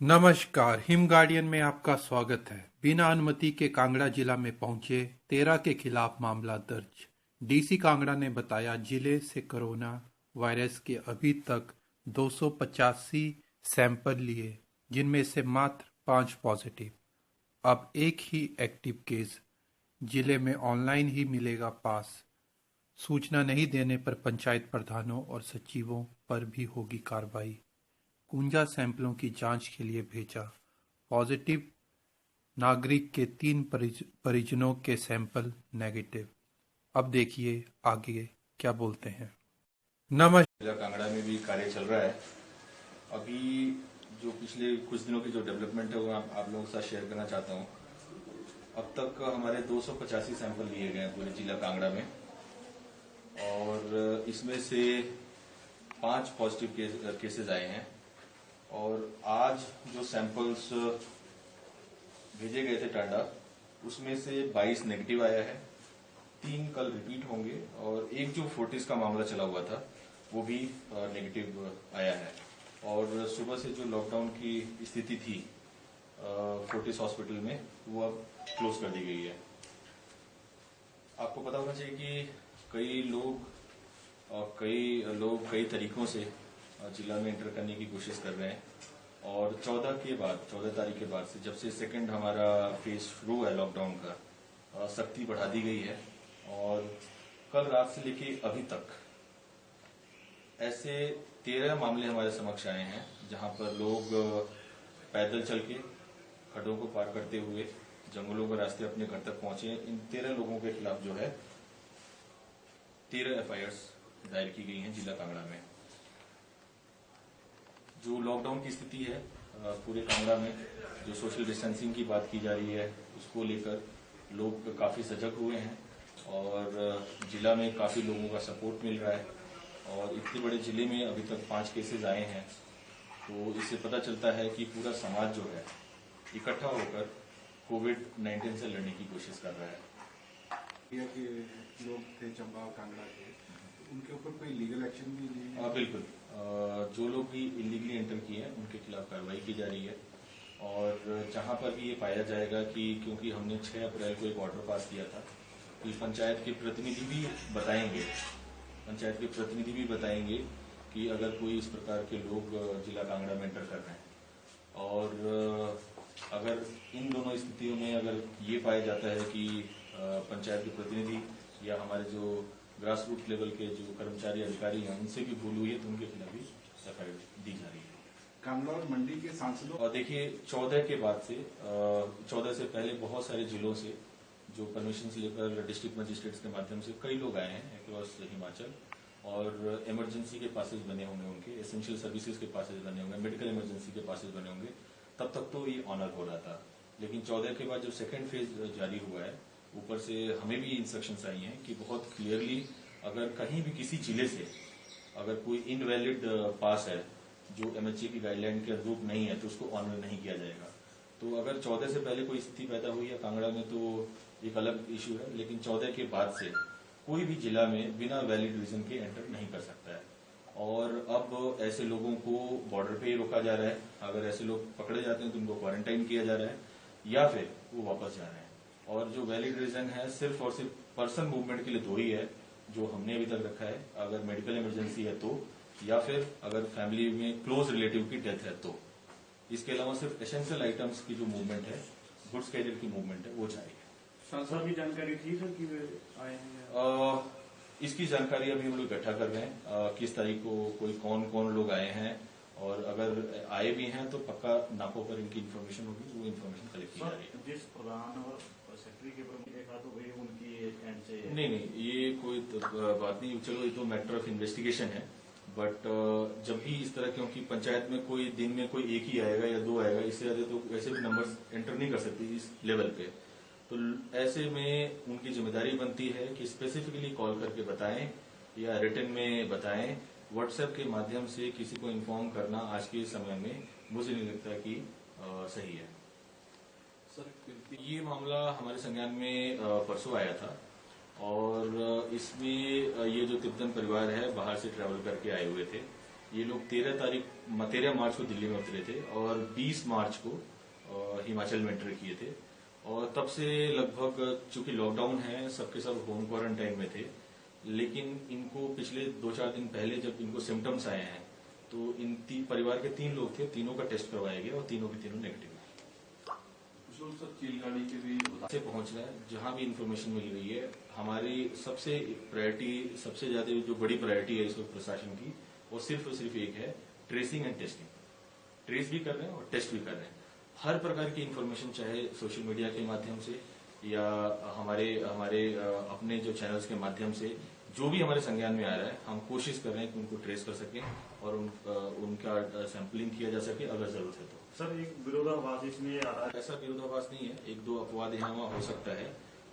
नमस्कार, him guardian में आपका स्वागत है। बिना अनुमति के कांगड़ा जिला में पहुंचे 13 के खिलाफ मामला दर्ज। डीसी कांगड़ा ने बताया, जिले से कोरोना वायरस के अभी तक 285 सैंपल लिए, जिनमें से मात्र 5 पॉजिटिव। अब एक ही एक्टिव केस। जिले में ऑनलाइन ही मिलेगा पास। सूचना नहीं देने पर पंचायत प्रधानों और सचिवों पर भी होगी कार्रवाई। कुंजा सैंपलों की जांच के लिए भेजा। पॉजिटिव नागरिक के 3 परिजनों के सैंपल नेगेटिव। अब देखिए आगे क्या बोलते हैं। नमस्कार। जिला कांगड़ा में भी कार्य चल रहा है। अभी जो पिछले कुछ दिनों की जो डेवलपमेंट है वो आप लोगों के साथ शेयर करना चाहता हूँ। अब तक हमारे 285 सैंपल लिए गए हैं पूरे जिला कांगड़ा में, और इसमें से 5 पॉजिटिव केसेस आए हैं। और आज जो सैंपल्स भेजे गए थे टांडा, उसमें से 22 नेगेटिव आया है, 3 कल रिपीट होंगे, और एक जो फोर्टिस का मामला चला हुआ था वो भी नेगेटिव आया है। और सुबह से जो लॉकडाउन की स्थिति थी फोर्टिस हॉस्पिटल में, वो अब क्लोज कर दी गई है। आपको पता होना चाहिए कि कई लोग कई तरीकों से जिला में एंटर करने की कोशिश कर रहे हैं। और 14 तारीख के बाद से, जब से सेकंड हमारा फेज शुरू है लॉकडाउन का, सख्ती बढ़ा दी गई है। और कल रात से लेके अभी तक ऐसे 13 मामले हमारे समक्ष आए हैं, जहां पर लोग पैदल चल के खड्डों को पार करते हुए जंगलों के रास्ते अपने घर तक पहुंचे। इन 13 लोगों के खिलाफ जो है 13 एफआईआर दायर की गई हैं जिला कांगड़ा में। जो लॉकडाउन की स्थिति है पूरे कांगड़ा में, जो सोशल डिस्टेंसिंग की बात की जा रही है, उसको लेकर लोग काफी सजग हुए हैं, और जिला में काफी लोगों का सपोर्ट मिल रहा है। और इतने बड़े जिले में अभी तक 5 केसेस आए हैं, तो इससे पता चलता है कि पूरा समाज जो है इकट्ठा होकर कोविड-19 से लड़ने की कोशिश कर रहा है। कि लोग थे चंबा और कांगड़ा के, उनके ऊपर कोई लीगल एक्शन भी लिए? बिल्कुल। जो लोग भी इलीगली एंटर किए हैं उनके खिलाफ कार्रवाई की जा रही है। और जहां पर भी ये पाया जाएगा कि, क्योंकि हमने 6 अप्रैल को एक ऑर्डर पास किया था कि पंचायत के प्रतिनिधि भी बताएंगे कि अगर कोई इस प्रकार के लोग जिला कांगड़ा में एंटर कर रहे हैं, और अगर इन दोनों स्थितियों में अगर ये पाया जाता है कि पंचायत के प्रतिनिधि या हमारे जो ग्रास रूट लेवल के जो कर्मचारी अधिकारी हैं उनसे भी भूल हुई है, तो उनके खिलाफ भी एफआईआर दी जा रही है। कांगड़ा और मंडी के सांसदों, और देखिए 14 के बाद से 14 से पहले बहुत सारे जिलों से जो परमिशन लेकर डिस्ट्रिक्ट मजिस्ट्रेट्स के माध्यम से कई लोग आए हैं अक्रॉस हिमाचल, और इमरजेंसी के पासेज बने होंगे, उनके एसेंशियल सर्विसेज के पासेज बने होंगे, मेडिकल इमरजेंसी के पासेज बने होंगे, तब तक तो ये ऑनर हो रहा था। लेकिन 14 के बाद जो सेकेंड फेज जारी हुआ है, ऊपर से हमें भी इंस्ट्रक्शंस आई हैं कि बहुत क्लियरली अगर कहीं भी किसी जिले से अगर कोई इनवैलिड पास है जो एमएचए की गाइडलाइन के अनुरूप नहीं है, तो उसको ऑनर नहीं किया जाएगा। तो अगर 14 से पहले कोई स्थिति पैदा हुई है कांगड़ा में तो एक अलग इश्यू है, लेकिन 14 के बाद से कोई भी जिला में बिना वैलिड रीजन के एंटर नहीं कर सकता है। और अब ऐसे लोगों को बॉर्डर पे ही रोका जा रहा है। अगर ऐसे लोग पकड़े जाते हैं तो उनको क्वारंटाइन किया जा रहा है, या फिर वो वापस जा रहे हैं। और जो वैलिड रीजन है सिर्फ और सिर्फ पर्सन मूवमेंट के लिए 2 ही है, जो हमने अभी तक रखा है। अगर मेडिकल इमरजेंसी है तो, या फिर अगर फैमिली में क्लोज रिलेटिव की डेथ है तो। इसके अलावा सिर्फ एसेंशियल आइटम्स की जो मूवमेंट है, गुड्स कैरियर की मूवमेंट है, वो जारी है। सांसद की जानकारी थी सर कि वे आए हैं? इसकी जानकारी अभी हम लोग इकट्ठा कर रहे हैं, किस तारीख को कोई कौन लोग आए हैं, और अगर आए भी हैं तो पक्का नापों पर इनकी इन्फॉर्मेशन होगी, वो इन्फॉर्मेशन कलेक्ट की जा रही है। जिस प्रधान और सेक्रेटरी के प्रमुख देखा तो वही उनकी एंड से नहीं, ये कोई बात नहीं। चलो, ये तो मैटर ऑफ इन्वेस्टिगेशन है। बट जब भी इस तरह, क्योंकि पंचायत में कोई दिन में कोई 1 ही आएगा या 2 आएगा, इससे ज्यादा तो ऐसे भी नंबर्स एंटर नहीं कर सकती इस लेवल पे। तो ऐसे में उनकी जिम्मेदारी बनती है कि स्पेसिफिकली कॉल करके बताएं या रिटन में बताएं। व्हाट्सएप के माध्यम से किसी को इन्फॉर्म करना आज के समय में मुझे नहीं लगता कि सही है। सर, ये मामला हमारे संज्ञान में परसों आया था, और इसमें ये जो तिब्बतन परिवार है बाहर से ट्रैवल करके आए हुए थे, ये लोग 13 मार्च को दिल्ली में उतरे थे और 20 मार्च को हिमाचल में एंटर किए थे। और तब से लगभग चूंकि लॉकडाउन है, सबके सब होम क्वारंटाइन में थे, लेकिन इनको पिछले 2-4 दिन पहले जब इनको सिम्टम्स आए हैं तो इन परिवार के 3 लोग थे, तीनों का टेस्ट करवाया गया और तीनों के तीनों नेगेटिव है। चील गाड़ी के भी से पहुंच रहा है, जहां भी इंफॉर्मेशन मिल रही है, हमारी सबसे प्रायोरिटी, सबसे ज्यादा जो बड़ी प्रायोरिटी है इस वक्त प्रशासन की, वो सिर्फ और सिर्फ एक है, ट्रेसिंग एंड टेस्टिंग। ट्रेस भी कर रहे हैं और टेस्ट भी कर रहे हैं। हर प्रकार की इंफॉर्मेशन, चाहे सोशल मीडिया के माध्यम से या हमारे अपने जो चैनल्स के माध्यम से, जो भी हमारे संज्ञान में आ रहा है, हम कोशिश कर रहे हैं कि उनको ट्रेस कर सकें और उनका सैंपलिंग किया जा सके अगर जरूरत है तो। सर, एक विरोधाभास इसमें आ रहा है। ऐसा विरोधाभास नहीं है, 1-2 अपवाद यहाँ वहाँ हो सकता है,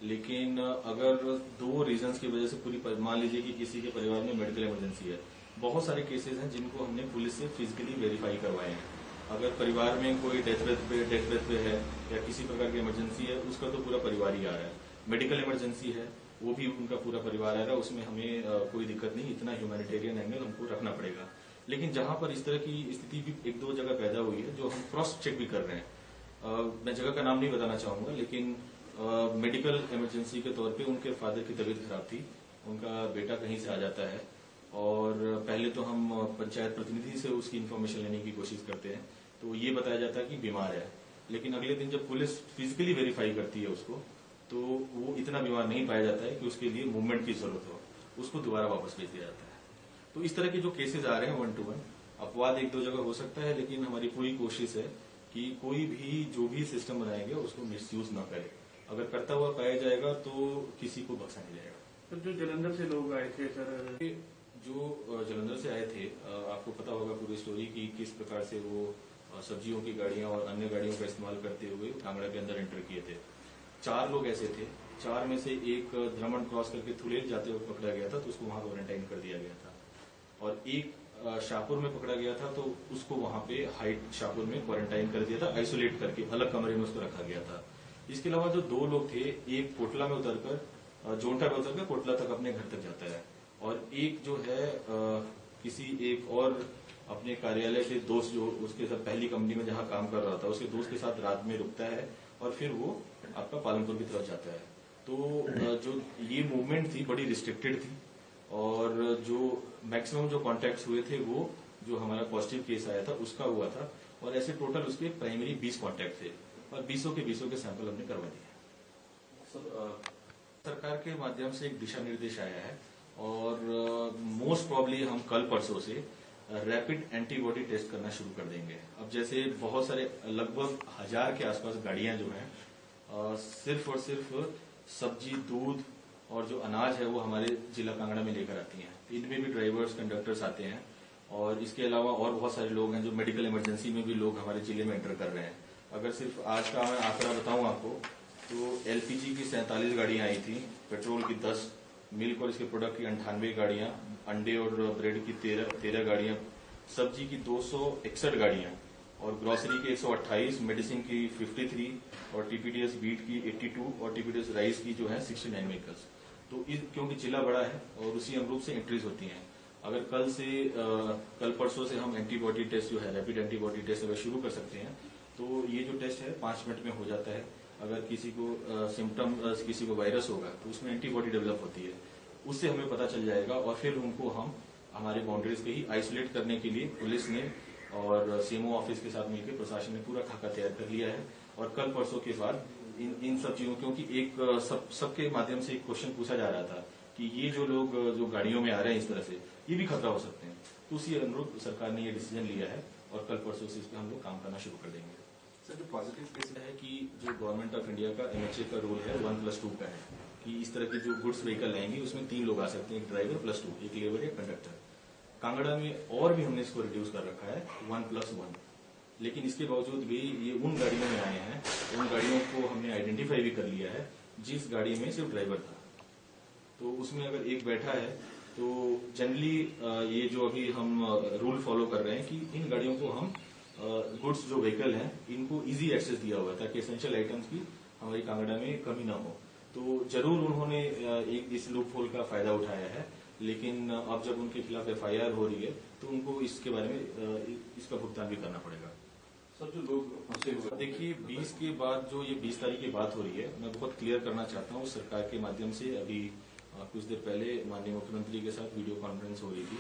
लेकिन अगर 2 रीजंस की वजह से मान लीजिए कि किसी के परिवार में मेडिकल इमरजेंसी है, बहुत सारे केसेस हैं जिनको हमने पुलिस से फिजिकली वेरीफाई करवाए हैं। अगर परिवार में कोई डेथ बेड पे है या किसी प्रकार की इमरजेंसी है, उसका तो पूरा परिवार ही आ रहा है। मेडिकल इमरजेंसी है, वो भी उनका पूरा परिवार आ रहा है, उसमें हमें कोई दिक्कत नहीं, इतना ह्यूमैनिटेरियन एंगल हमको रखना पड़ेगा। लेकिन जहां पर इस तरह की स्थिति भी 1-2 जगह पैदा हुई है, जो हम क्रॉस चेक भी कर रहे हैं, मैं जगह का नाम नहीं बताना चाहूंगा, लेकिन मेडिकल इमरजेंसी के तौर पे उनके फादर की तबीयत खराब थी, उनका बेटा कहीं से आ जाता है और पहले तो हम पंचायत प्रतिनिधि से उसकी इन्फॉर्मेशन लेने की कोशिश करते हैं, तो ये बताया जाता है कि बीमार है, लेकिन अगले दिन जब पुलिस फिजिकली वेरीफाई करती है उसको, तो वो इतना बीमार नहीं पाया जाता है कि उसके लिए मूवमेंट की जरूरत हो, उसको दोबारा वापस भेज दिया जाता है। तो इस तरह के जो केसेस आ रहे हैं 1 to 1, अपवाद 1-2 जगह हो सकता है, लेकिन हमारी पूरी कोशिश है कि कोई भी जो भी सिस्टम बनाएंगे उसको मिसयूज ना करे। अगर करता हुआ पाया जाएगा तो किसी को बख्शा नहीं जाएगा। तो जो जलंधर से लोग आए थे सर, जो जलंधर से आए थे, आपको पता होगा पूरी स्टोरी की किस प्रकार से वो सब्जियों की गाड़ियां और अन्य गाड़ियों का इस्तेमाल करते हुए कांगड़ा के अंदर एंटर किए थे। 4 लोग ऐसे थे, 4 में से एक द्रमण क्रॉस करके थुलेल जाते हुए पकड़ा गया था, तो उसको वहां क्वारंटाइन कर दिया गया था। और एक शाहपुर में पकड़ा गया था, तो उसको वहां पे हाइट शाहपुर में क्वारंटाइन कर दिया था, आइसोलेट करके अलग कमरे में उसको रखा गया था। इसके अलावा जो 2 लोग थे, एक कोटला में उतरकर जोंटा में उतरकर कोटला तक अपने घर तक जाता है, और एक जो है किसी एक और अपने कार्यालय के दोस्त, जो उसके साथ पहली कंपनी में जहां काम कर रहा था, उसके दोस्त के साथ रात में रुकता है और फिर वो आपका पालनपुर की तरफ जाता है। तो जो ये मूवमेंट थी बड़ी रिस्ट्रिक्टेड थी, और जो मैक्सिमम जो कॉन्टैक्ट्स हुए थे वो जो हमारा पॉजिटिव केस आया था उसका हुआ था, और ऐसे टोटल उसके प्राइमरी 20 कॉन्टैक्ट थे और 20 के सैंपल हमने करवा दिए। सरकार के माध्यम से एक दिशा निर्देश आया है, और मोस्ट प्रॉब्ली हम कल परसों से रैपिड एंटीबॉडी टेस्ट करना शुरू कर देंगे। अब जैसे बहुत सारे लगभग 1000 के आसपास गाड़ियां जो हैं, सिर्फ और सिर्फ सब्जी, दूध और जो अनाज है वो हमारे जिला कांगड़ा में लेकर आती हैं। इनमें भी ड्राइवर्स, कंडक्टर्स आते हैं, और इसके अलावा और बहुत सारे लोग हैं जो मेडिकल इमरजेंसी में भी लोग हमारे जिले में एंटर कर रहे हैं। अगर सिर्फ आज का मैं आंकड़ा बताऊं आपको, तो एलपीजी की 47 गाड़ियां आई थी, पेट्रोल की 10, मिल्क और इसके प्रोडक्ट की 98 गाड़ियां, अंडे और ब्रेड की 13 गाड़ियां, सब्जी की 261 गाड़ियां, और ग्रोसरी की 128, मेडिसिन की 53, और टीपीडीएस बीट की 82, और टीपीडीएस राइस की जो है 69 व्हीकल्स। तो क्योंकि जिला बड़ा है और उसी अनुरूप से एंट्रीज होती हैं, अगर कल परसों से हम एंटीबॉडी टेस्ट जो है, रैपिड एंटीबॉडी टेस्ट अगर शुरू कर सकते हैं, तो ये जो टेस्ट है 5 मिनट में हो जाता है। अगर किसी को सिम्टम, किसी को वायरस होगा तो उसमें एंटीबॉडी डेवलप होती है, उससे हमें पता चल जाएगा, और फिर उनको हम हमारे बाउंड्रीज के ही आइसोलेट करने के लिए पुलिस ने और सीएमओ ऑफिस के साथ मिलकर प्रशासन ने पूरा खाका तैयार कर लिया है। और कल परसों के बाद इन सब चीजों, क्योंकि एक सबके माध्यम से एक क्वेश्चन पूछा जा रहा था कि ये जो लोग जो गाड़ियों में आ रहे हैं इस तरह से, ये भी खतरा हो सकते हैं, तो उसी अनुरूप सरकार ने ये डिसीजन लिया है, और कल परसों से इस पर हम लोग काम करना शुरू कर देंगे। सर, जो पॉजिटिव केस है कि जो गवर्नमेंट ऑफ इंडिया का एमएचए का रूल है 1+2 का है, कि इस तरह की जो गुड्स व्हीकल आएंगी उसमें 3 लोग आ सकते हैं, एक ड्राइवर +2, एक लेबर, एक कंडक्टर। कांगड़ा में और भी हमने इसको रिड्यूस कर रखा है 1+1, लेकिन इसके बावजूद भी ये उन गाड़ियों में आए हैं, उन गाड़ियों को हमने आइडेंटिफाई भी कर लिया है जिस गाड़ी में सिर्फ ड्राइवर था। तो उसमें अगर एक बैठा है तो जनरली ये जो अभी हम रूल फॉलो कर रहे हैं कि इन गाड़ियों को हम गुड्स जो व्हीकल हैं इनको इजी एक्सेस दिया हुआ है, ताकि एसेंशियल आइटम्स की हमारी कांगड़ा में कमी ना हो। तो जरूर उन्होंने एक इस लूप होल का फायदा उठाया है, लेकिन अब जब उनके खिलाफ एफआईआर हो रही है तो उनको इसके बारे में इसका भुगतान भी करना पड़ेगा। सब जो लोग फंसे हुए देखिए 20 के बाद जो ये 20 तारीख की बात हो रही है, मैं बहुत क्लियर करना चाहता हूँ सरकार के माध्यम से। अभी कुछ देर पहले माननीय मुख्यमंत्री के साथ वीडियो कॉन्फ्रेंस हो रही थी।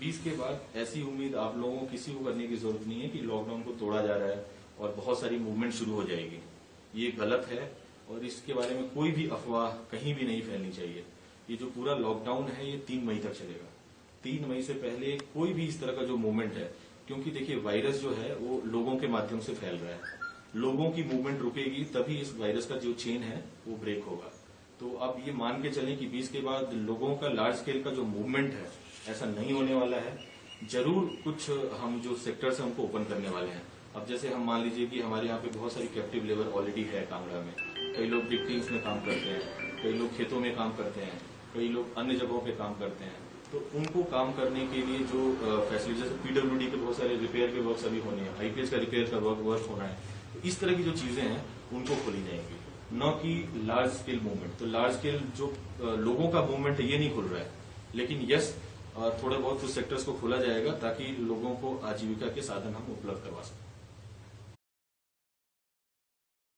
20 के बाद ऐसी उम्मीद आप लोगों को किसी को करने की जरूरत नहीं है कि लॉकडाउन को तोड़ा जा रहा है और बहुत सारी मूवमेंट शुरू हो जाएगी। ये गलत है और इसके बारे में कोई भी अफवाह कहीं भी नहीं फैलनी चाहिए। ये जो पूरा लॉकडाउन है ये 3 मई तक चलेगा। 3 मई से पहले कोई भी इस तरह का जो मूवमेंट है, क्योंकि देखिए वायरस जो है वो लोगों के माध्यम से फैल रहा है, लोगों की मूवमेंट रुकेगी तभी इस वायरस का जो चेन है वो ब्रेक होगा। तो आप ये मान के चलें कि 20 के बाद लोगों का लार्ज स्केल का जो मूवमेंट है ऐसा नहीं होने वाला है। जरूर कुछ हम जो सेक्टर्स हैं उनको ओपन करने वाले हैं। अब जैसे हम मान लीजिए कि हमारे यहाँ पे बहुत सारी कैप्टिव लेबर ऑलरेडी है कांगड़ा में। कई लोग बिग टीम्स में काम करते हैं, कई लोग खेतों में काम करते हैं, कई लोग अन्य जगहों पे काम करते हैं। तो उनको काम करने के लिए जो फैसिलिटीज, जैसे पीडब्ल्यूडी के बहुत सारे रिपेयर के वर्क अभी होने हैं, आईपीएस का रिपेयर का वर्क होना है, तो इस तरह की जो चीजें हैं उनको खोली जाएंगी, न कि लार्ज स्केल मूवमेंट। तो लार्ज स्केल जो लोगों का मूवमेंट है ये नहीं खुल रहा है, लेकिन यस थोड़ा बहुत कुछ सेक्टर्स को खोला जाएगा ताकि लोगों को आजीविका के साधन हम उपलब्ध करवा सकें।